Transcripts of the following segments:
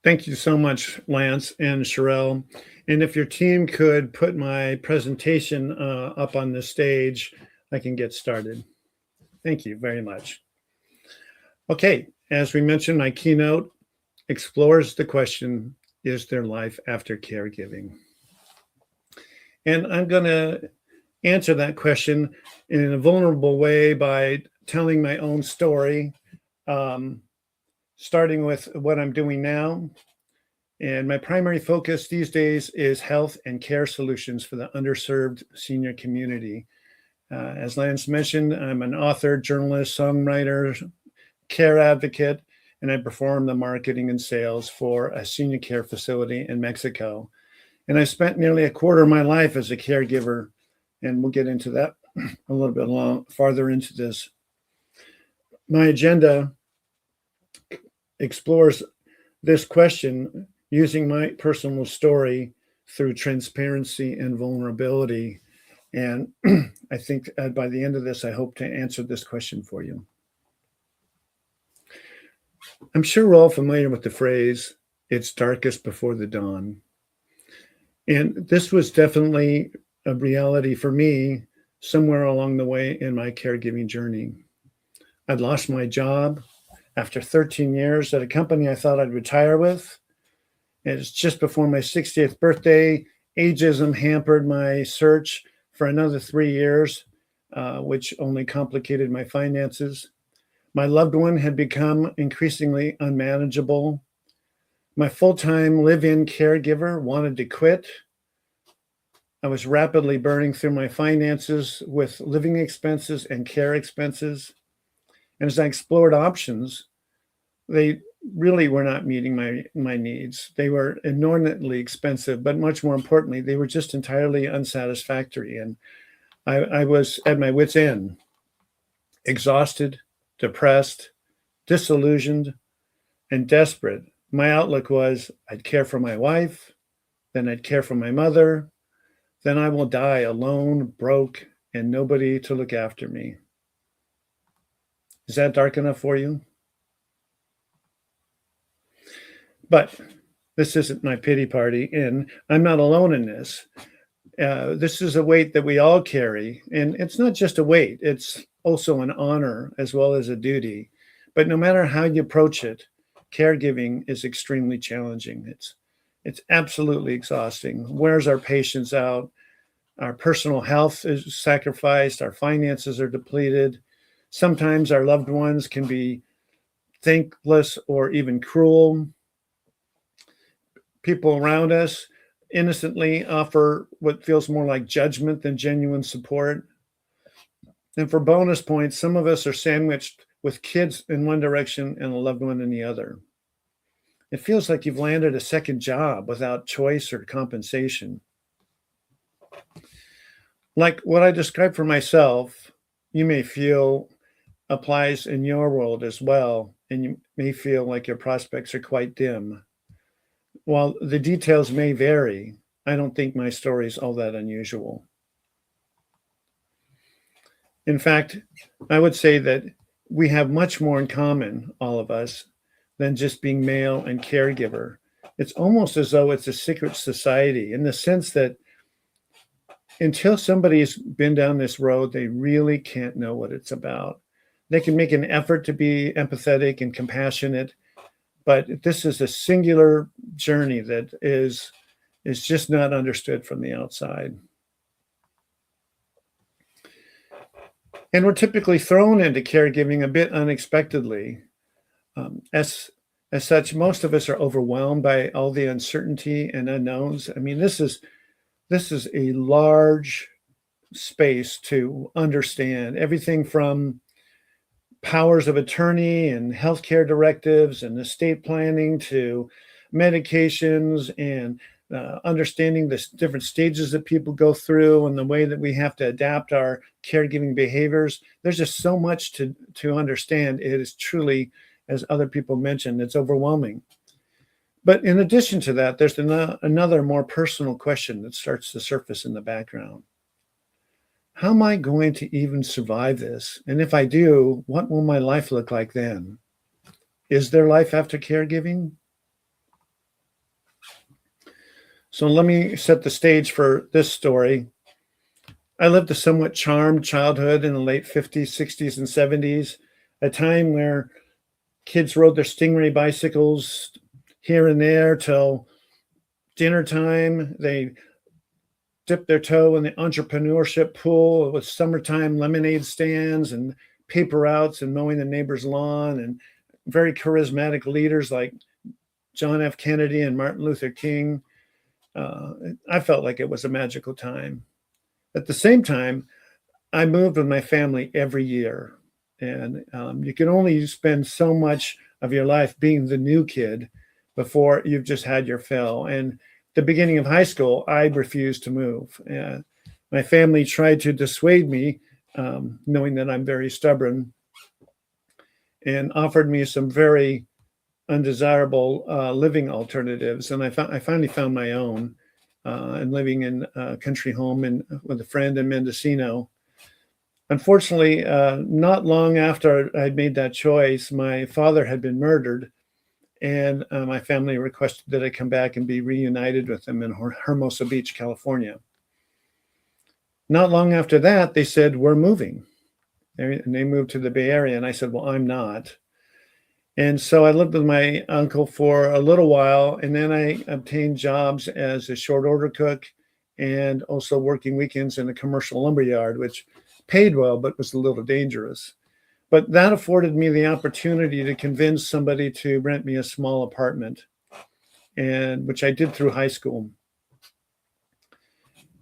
Thank you so much, Lance and Sherelle. And if your team could put my presentation up on the stage, I can get started. Thank you very much. Okay, as we mentioned, my keynote explores the question, is there life after caregiving? And I'm going to answer that question in a vulnerable way by telling my own story, starting with what I'm doing now. And my primary focus these days is health and care solutions for the underserved senior community. As Lance mentioned, I'm an author, journalist, songwriter, care advocate, and I perform the marketing and sales for a senior care facility in Mexico. And I spent nearly a quarter of my life as a caregiver, and we'll get into that a little bit farther into this. My agenda explores this question using my personal story through transparency and vulnerability. And I think by the end of this, I hope to answer this question for you. I'm sure we're all familiar with the phrase, it's darkest before the dawn. And this was definitely a reality for me somewhere along the way in my caregiving journey. I'd lost my job after 13 years at a company I thought I'd retire with. And it's just before my 60th birthday. Ageism hampered my search for another 3 years, which only complicated my finances. My loved one had become increasingly unmanageable. My full-time live-in caregiver wanted to quit. I was rapidly burning through my finances with living expenses and care expenses. And as I explored options, they really were not meeting my needs. They were inordinately expensive, but much more importantly, they were just entirely unsatisfactory. And I was at my wit's end, exhausted, depressed, disillusioned, and desperate. My outlook was I'd care for my wife, then I'd care for my mother, then I will die alone, broke, and nobody to look after me. Is that dark enough for you? But this isn't my pity party, and I'm not alone in this. This is a weight that we all carry, and it's not just a weight, it's also an honor as well as a duty. But no matter how you approach it, caregiving is extremely challenging. It's absolutely exhausting. Wears our patience out. Our personal health is sacrificed. Our finances are depleted. Sometimes our loved ones can be thankless or even cruel. People around us innocently offer what feels more like judgment than genuine support. And for bonus points, some of us are sandwiched with kids in one direction and a loved one in the other. It feels like you've landed a second job without choice or compensation. Like what I described for myself, you may feel applies in your world as well, and you may feel like your prospects are quite dim. While the details may vary, I don't think my story is all that unusual. In fact, I would say that we have much more in common, all of us, than just being male and caregiver. It's almost as though it's a secret society in the sense that until somebody's been down this road, they really can't know what it's about. They can make an effort to be empathetic and compassionate, but this is a singular journey that is just not understood from the outside. And we're typically thrown into caregiving a bit unexpectedly. As such, most of us are overwhelmed by all the uncertainty and unknowns. I mean, this is a large space to understand everything from powers of attorney and healthcare directives and estate planning to medications and understanding the different stages that people go through and the way that we have to adapt our caregiving behaviors. There's just so much to understand. It is truly, as other people mentioned, it's overwhelming. But in addition to that, there's another more personal question that starts to surface in the background. How am I going to even survive this? And if I do, what will my life look like then? Is there life after caregiving? So let me set the stage for this story. I lived a somewhat charmed childhood in the late 50s, 60s, and 70s, a time where kids rode their Stingray bicycles here and there till dinner time. They dipped their toe in the entrepreneurship pool with summertime lemonade stands and paper routes and mowing the neighbor's lawn, and very charismatic leaders like John F. Kennedy and Martin Luther King. Uh, I felt like it was a magical time. At the same time, I moved with my family every year. And you can only spend so much of your life being the new kid before you've just had your fill. And the beginning of high school, I refused to move. My family tried to dissuade me, knowing that I'm very stubborn, and offered me some very undesirable living alternatives. And I finally found my own, and living in a country home with a friend in Mendocino. Unfortunately, not long after I'd made that choice, my father had been murdered, and my family requested that I come back and be reunited with him in Hermosa Beach, California. Not long after that, they said, "We're moving." And they moved to the Bay Area, and I said, "Well, I'm not." And so I lived with my uncle for a little while, and then I obtained jobs as a short order cook and also working weekends in a commercial lumber yard, which paid well, but was a little dangerous. But that afforded me the opportunity to convince somebody to rent me a small apartment, and which I did through high school.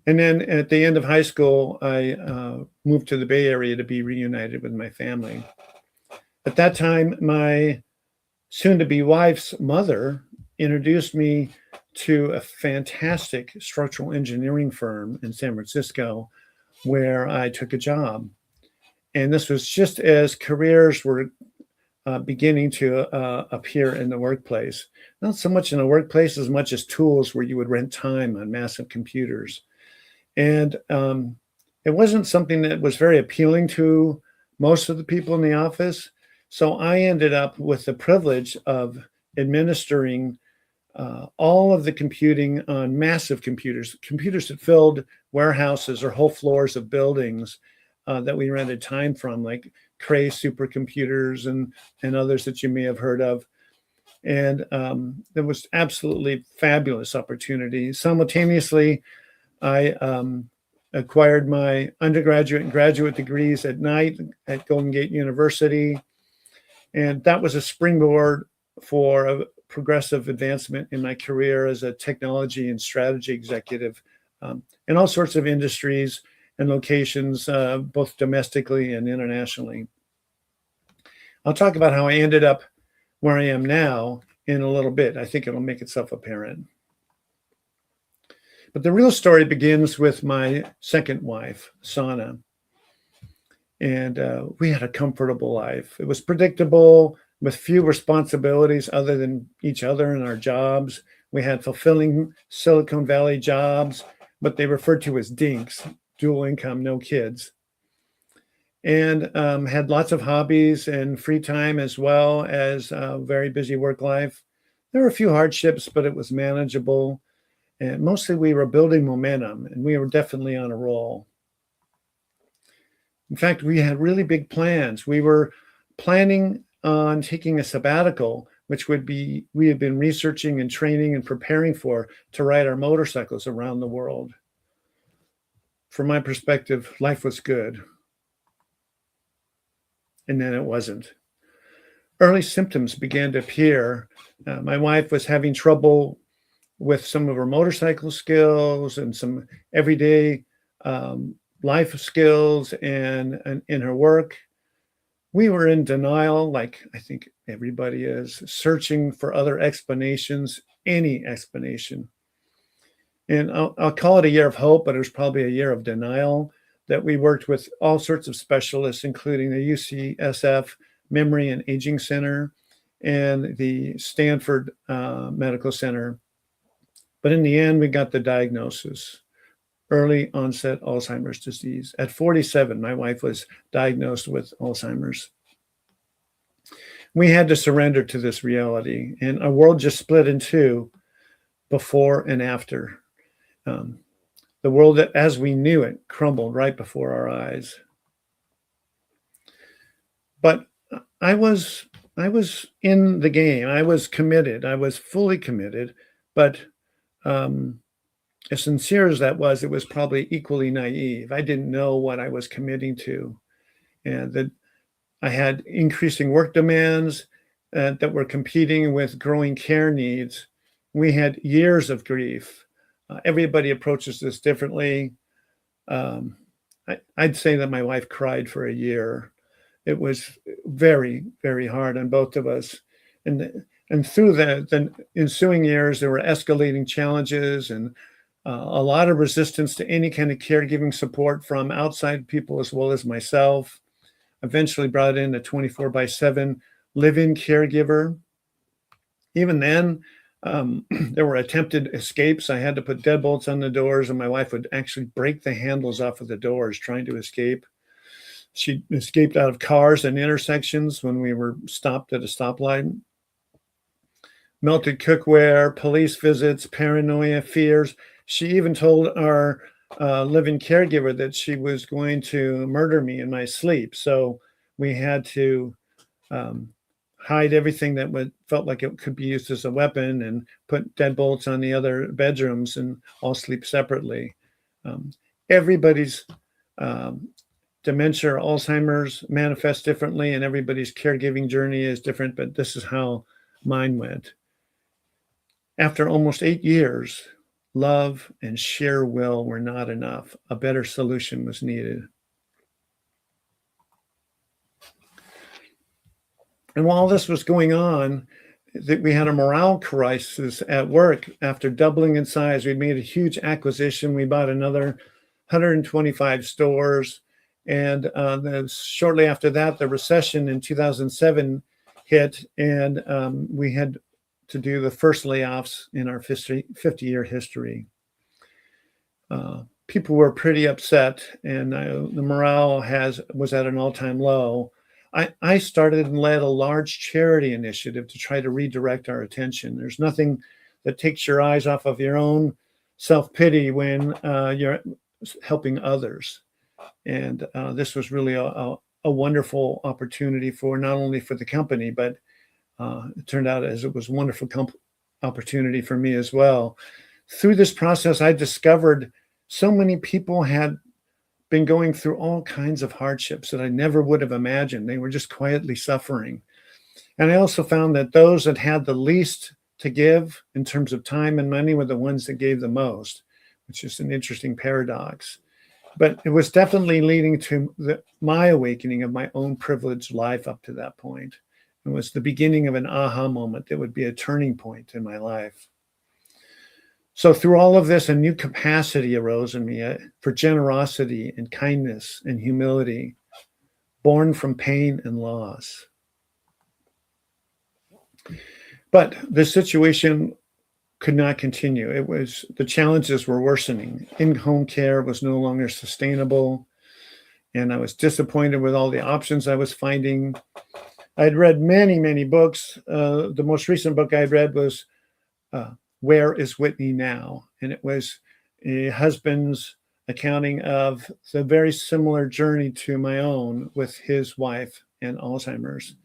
And then at the end of high school, I moved to the Bay Area to be reunited with my family. At that time, my soon-to-be wife's mother introduced me to a fantastic structural engineering firm in San Francisco where I took a job. And this was just as careers were beginning to appear in the workplace. Not so much in the workplace as much as tools where you would rent time on massive computers. And it wasn't something that was very appealing to most of the people in the office. So I ended up with the privilege of administering all of the computing on massive computers, computers that filled warehouses or whole floors of buildings that we rented time from, like Cray supercomputers and others that you may have heard of. And there was absolutely fabulous opportunity. Simultaneously, I acquired my undergraduate and graduate degrees at night at Golden Gate University. And that was a springboard for a progressive advancement in my career as a technology and strategy executive in all sorts of industries and locations, both domestically and internationally. I'll talk about how I ended up where I am now in a little bit. I think it'll make itself apparent. But the real story begins with my second wife, Sana. And we had a comfortable life. It was predictable with few responsibilities other than each other and our jobs. We had fulfilling Silicon Valley jobs, but they referred to as dinks, dual income, no kids. And had lots of hobbies and free time as well as a very busy work life. There were a few hardships, but it was manageable. And mostly we were building momentum, and we were definitely on a roll. In fact, we had really big plans. We were planning on taking a sabbatical, which we had been researching and training and preparing for to ride our motorcycles around the world. From my perspective, life was good. And then it wasn't. Early symptoms began to appear. My wife was having trouble with some of her motorcycle skills and some everyday life skills and in her work. We were in denial, like I think everybody is, searching for other explanations, any explanation. And I'll call it a year of hope, but it was probably a year of denial, that we worked with all sorts of specialists, including the UCSF Memory and Aging Center and the Stanford Medical Center. But in the end, we got the diagnosis: early onset Alzheimer's disease. At 47, my wife was diagnosed with Alzheimer's. We had to surrender to this reality, and our world just split in two, before and after. Um, the world as we knew it crumbled right before our eyes. But I was I was in the game. I was committed. I was fully committed. But um, as sincere as that was, it was probably equally naive. I didn't know what I was committing to, and that I had increasing work demands that were competing with growing care needs. We had years of grief. Everybody approaches this differently. Um, I'd say that my wife cried for a year. It was very, very hard on both of us. And through the ensuing years, there were escalating challenges and a lot of resistance to any kind of caregiving support from outside people as well as myself. Eventually brought in a 24/7 live-in caregiver. Even then, there were attempted escapes. I had to put deadbolts on the doors, and my wife would actually break the handles off of the doors trying to escape. She escaped out of cars and intersections when we were stopped at a stoplight. Melted cookware, police visits, paranoia, fears. She even told our living caregiver that she was going to murder me in my sleep. So we had to um, hide everything that felt like it could be used as a weapon and put deadbolts on the other bedrooms and all sleep separately. Um, everybody's um, dementia or Alzheimer's manifests differently, and everybody's caregiving journey is different, but this is how mine went. After almost 8 years, love and sheer will were not enough. A better solution was needed. And while this was going on, we had a morale crisis at work. After doubling in size, we made a huge acquisition. We bought another 125 stores. And shortly after that, the recession in 2007 hit, and we had to do the first layoffs in our 50-year history. People were pretty upset, and the morale was at an all-time low. I started and led a large charity initiative to try to redirect our attention. There's nothing that takes your eyes off of your own self-pity when you're helping others. And this was really a wonderful opportunity for not only for the company, but it turned out as it was a wonderful opportunity for me as well. Through this process, I discovered so many people had been going through all kinds of hardships that I never would have imagined. They were just quietly suffering. And I also found that those that had the least to give in terms of time and money were the ones that gave the most, which is an interesting paradox. But it was definitely leading to my awakening of my own privileged life up to that point. It was the beginning of an aha moment that would be a turning point in my life. So through all of this, a new capacity arose in me for generosity and kindness and humility, born from pain and loss. But the situation could not continue. The challenges were worsening. In-home care was no longer sustainable, and I was disappointed with all the options I was finding. I'd read many, many books. The most recent book I read was Where is Whitney Now? And it was a husband's accounting of the very similar journey to my own with his wife and Alzheimer's.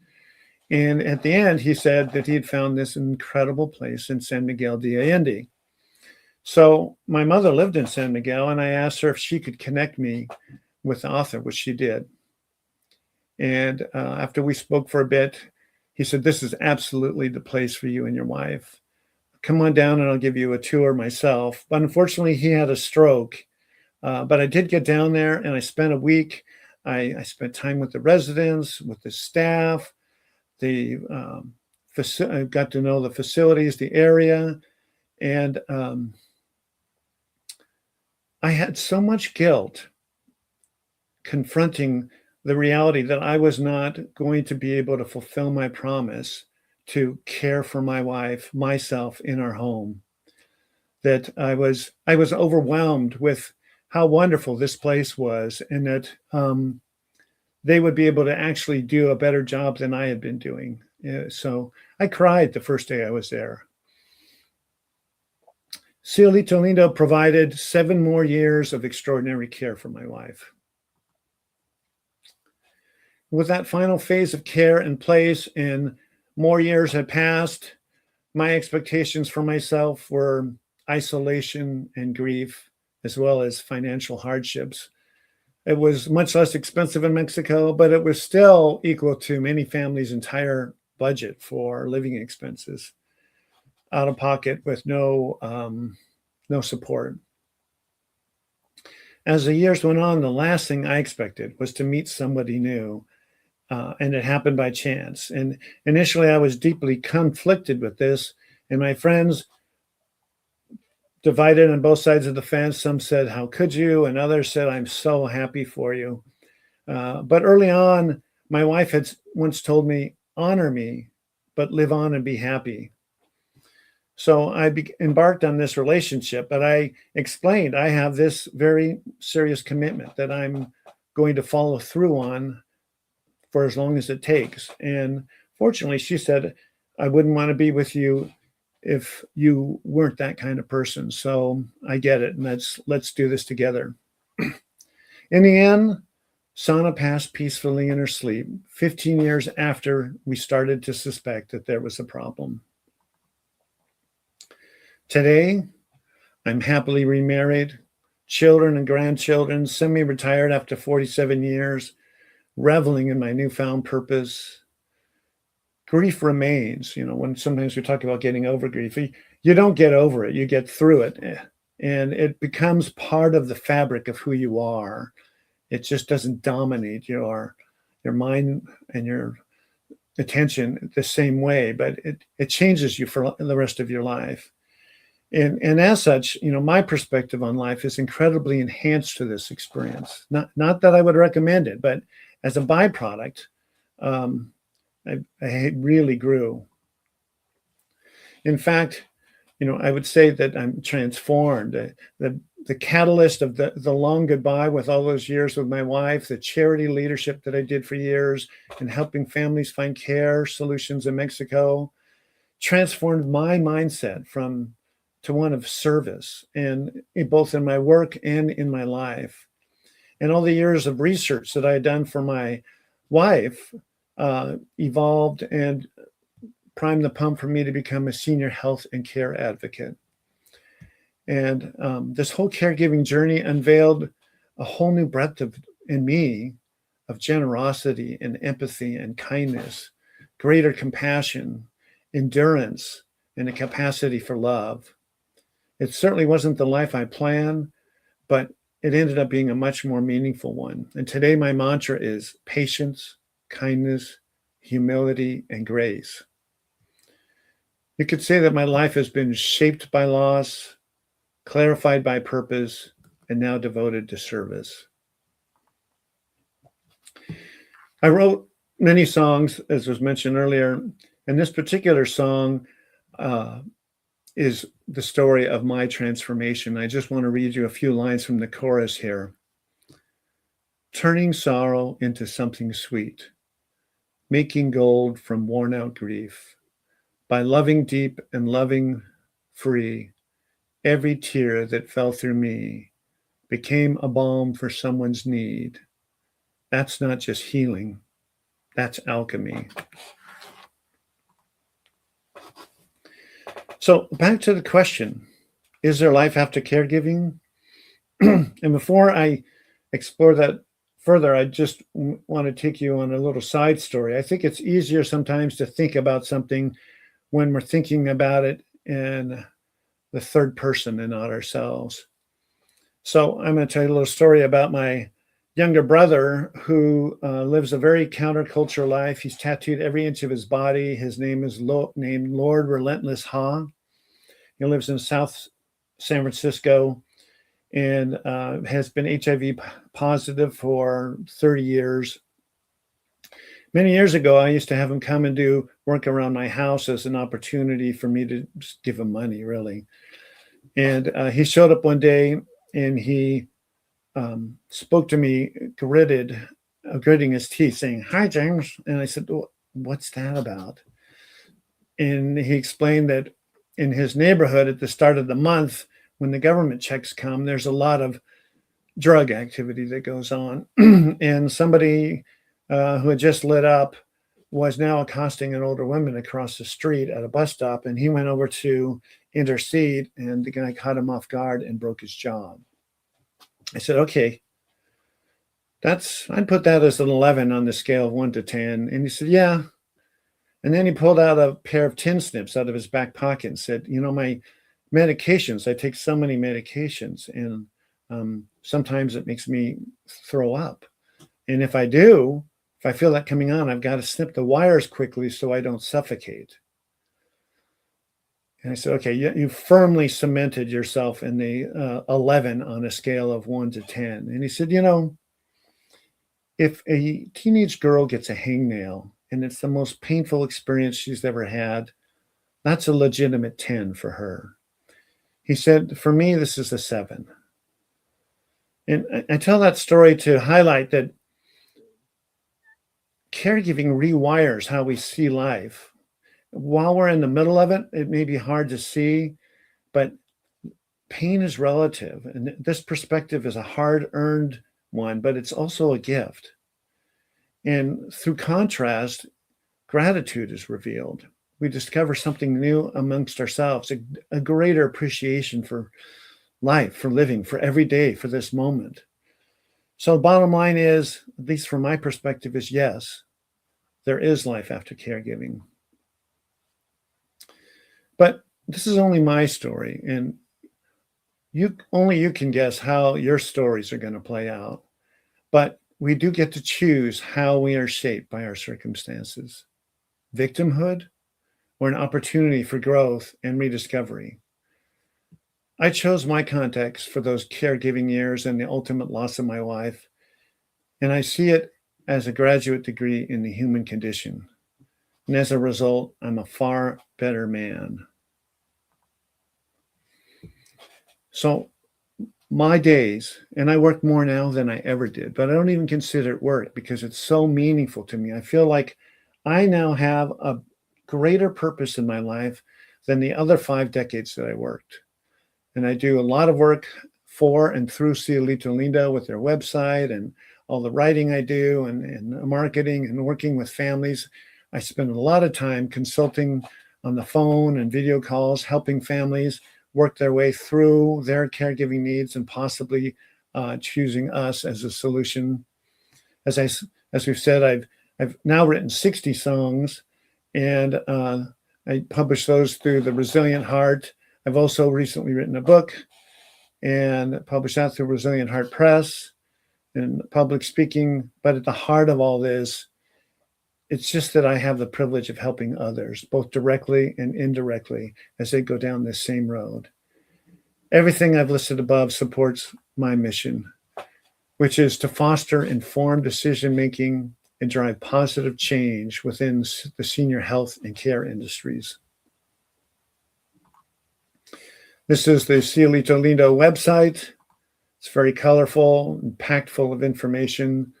And at the end, he said that he had found this incredible place in San Miguel de Allende. So my mother lived in San Miguel, and I asked her if she could connect me with the author, which she did. And after we spoke for a bit, he said, "This is absolutely the place for you and your wife. Come on down and I'll give you a tour myself." But unfortunately, he had a stroke. But I did get down there and I spent a week. I spent time with the residents, with the staff, I got to know the facilities, the area, and I had so much guilt confronting the reality that I was not going to be able to fulfill my promise to care for my wife, myself in our home, that I was overwhelmed with how wonderful this place was, and that they would be able to actually do a better job than I had been doing. So I cried the first day I was there. Cielito Lindo provided 7 more years of extraordinary care for my wife. With that final phase of care in place and more years had passed, my expectations for myself were isolation and grief, as well as financial hardships. It was much less expensive in Mexico, but it was still equal to many families' entire budget for living expenses, out of pocket with no support. As the years went on, the last thing I expected was to meet somebody new, and it happened by chance. And initially, I was deeply conflicted with this, and my friends divided on both sides of the fence. Some said, "How could you?" And others said, "I'm so happy for you." But early on, my wife had once told me, "Honor me, but live on and be happy." So I embarked on this relationship, but I explained I have this very serious commitment that I'm going to follow through on for as long as it takes. And fortunately, she said, "I wouldn't want to be with you if you weren't that kind of person. So I get it, and let's do this together." In the end, Sana passed peacefully in her sleep 15 years after we started to suspect that there was a problem. Today, I'm happily remarried, children and grandchildren, semi-retired after 47 years, reveling in my newfound purpose. Grief remains. When sometimes we talk about getting over grief, you don't get over it, you get through it. And it becomes part of the fabric of who you are. It just doesn't dominate your mind and your attention the same way, but it changes you for the rest of your life. And as such, my perspective on life is incredibly enhanced to this experience. Not that I would recommend it, but as a byproduct, I really grew. In fact, I would say that I'm transformed. The catalyst of the long goodbye with all those years with my wife, the charity leadership that I did for years, and helping families find care solutions in Mexico, transformed my mindset to one of service, and both in my work and in my life. And all the years of research that I had done for my wife evolved and primed the pump for me to become a senior health and care advocate. And this whole caregiving journey unveiled a whole new breadth in me of generosity and empathy and kindness, greater compassion, endurance, and a capacity for love. It certainly wasn't the life I planned, but it ended up being a much more meaningful one. And today my mantra is patience, kindness, humility, and grace. You could say that my life has been shaped by loss, clarified by purpose, and now devoted to service. I wrote many songs, as was mentioned earlier, and this particular song is the story of my transformation. I just want to read you a few lines from the chorus here. Turning sorrow into something sweet, making gold from worn out grief. By loving deep and loving free, every tear that fell through me became a balm for someone's need. That's not just healing, that's alchemy. So back to the question, is there life after caregiving? And before I explore that further, I just want to take you on a little side story. I think it's easier sometimes to think about something when we're thinking about it in the third person and not ourselves. So I'm going to tell you a little story about my younger brother who lives a very counterculture life. He's tattooed every inch of his body. His name is named Lord Relentless Ha. He lives in South San Francisco and has been HIV positive for 30 years. Many years ago, I used to have him come and do work around my house as an opportunity for me to just give him money, really. And he showed up one day and he spoke to me, gritting his teeth, saying, "Hi, James." And I said, "What's that about?" And he explained that in his neighborhood at the start of the month, when the government checks come, there's a lot of drug activity that goes on. And somebody who had just lit up was now accosting an older woman across the street at a bus stop. And he went over to intercede, and the guy caught him off guard and broke his jaw. I said, okay, I'd put that as an 11 on the scale of 1 to 10. And he said, yeah. And then he pulled out a pair of tin snips out of his back pocket and said, my medications, I take so many medications, and sometimes it makes me throw up. And if I feel that coming on, I've got to snip the wires quickly so I don't suffocate. And I said, okay, you firmly cemented yourself in the 11 on a scale of 1 to 10. And he said, if a teenage girl gets a hangnail and it's the most painful experience she's ever had, that's a legitimate 10 for her. He said, for me, this is a 7. And I tell that story to highlight that caregiving rewires how we see life. While we're in the middle of it, it may be hard to see, but pain is relative. And this perspective is a hard-earned one, but it's also a gift. And through contrast, gratitude is revealed. We discover something new amongst ourselves, a greater appreciation for life, for living, for every day, for this moment. So the bottom line is, at least from my perspective, is yes, there is life after caregiving. But this is only my story, and only you can guess how your stories are going to play out. But we do get to choose how we are shaped by our circumstances. Victimhood or an opportunity for growth and rediscovery. I chose my context for those caregiving years and the ultimate loss of my wife, and I see it as a graduate degree in the human condition. And as a result, I'm a far better man. So my days, and I work more now than I ever did, but I don't even consider it work because it's so meaningful to me. I feel like I now have a greater purpose in my life than the other 5 decades that I worked. And I do a lot of work for and through Cielito Lindo with their website and all the writing I do and marketing and working with families. I spend a lot of time consulting on the phone and video calls, helping families work their way through their caregiving needs and possibly choosing us as a solution. As we've said, I've now written 60 songs, and I publish those through the Resilient Heart. I've also recently written a book and published that through Resilient Heart Press and public speaking. But at the heart of all this, it's just that I have the privilege of helping others, both directly and indirectly, as they go down this same road. Everything I've listed above supports my mission, which is to foster informed decision-making and drive positive change within the senior health and care industries. This is the Cielito Lindo website. It's very colorful and packed full of information.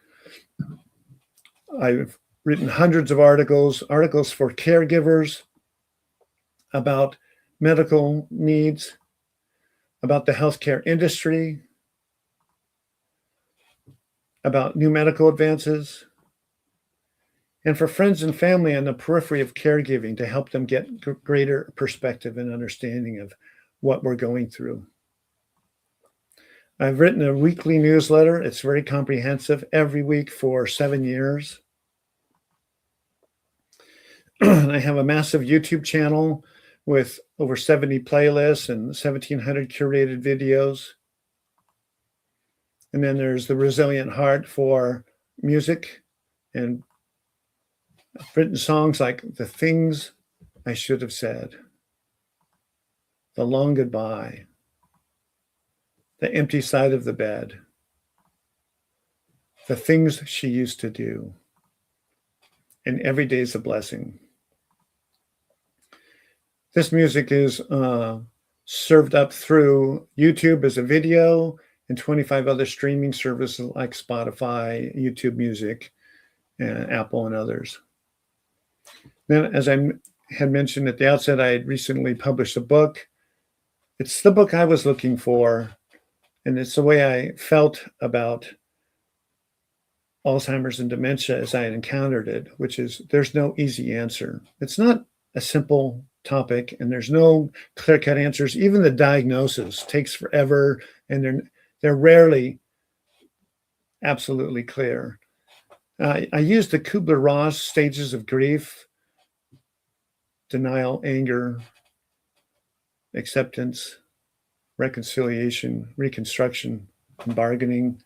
I've written hundreds of articles for caregivers about medical needs, about the healthcare industry, about new medical advances, and for friends and family on the periphery of caregiving to help them get greater perspective and understanding of what we're going through. I've written a weekly newsletter. It's very comprehensive every week for 7 years. I have a massive YouTube channel with over 70 playlists and 1,700 curated videos. And then there's the Resilient Heart for music. And I've written songs like The Things I Should Have Said, The Long Goodbye, The Empty Side of the Bed, The Things She Used to Do, and Every Day's a Blessing. This music is served up through YouTube as a video and 25 other streaming services like Spotify, YouTube Music, and Apple, and others. Then, as I had mentioned at the outset, I had recently published a book, It's the book I was looking for, and it's the way I felt about Alzheimer's and dementia as I had encountered it, which is there's no easy answer. It's not a simple topic, and there's no clear-cut answers. Even the diagnosis takes forever, and they're rarely absolutely clear. I used the Kubler-Ross stages of grief: denial, anger, acceptance, reconciliation, reconstruction, and bargaining,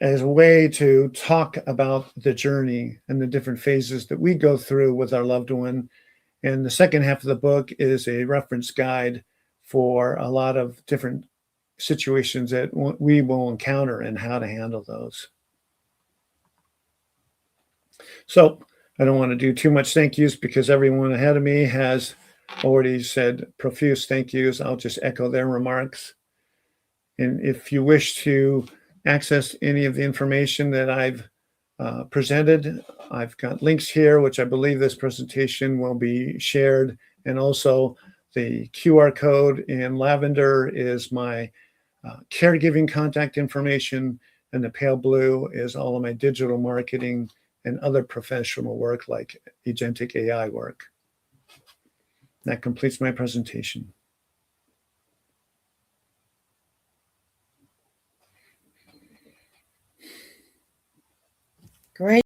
as a way to talk about the journey and the different phases that we go through with our loved one. And the second half of the book is a reference guide for a lot of different situations that we will encounter and how to handle those. So I don't want to do too much thank yous because everyone ahead of me has already said profuse thank yous. I'll just echo their remarks. And if you wish to access any of the information that I've presented, I've got links here, which I believe this presentation will be shared. And also the QR code in lavender is my caregiving contact information, and the pale blue is all of my digital marketing and other professional work like agentic AI work. That completes my presentation. Great.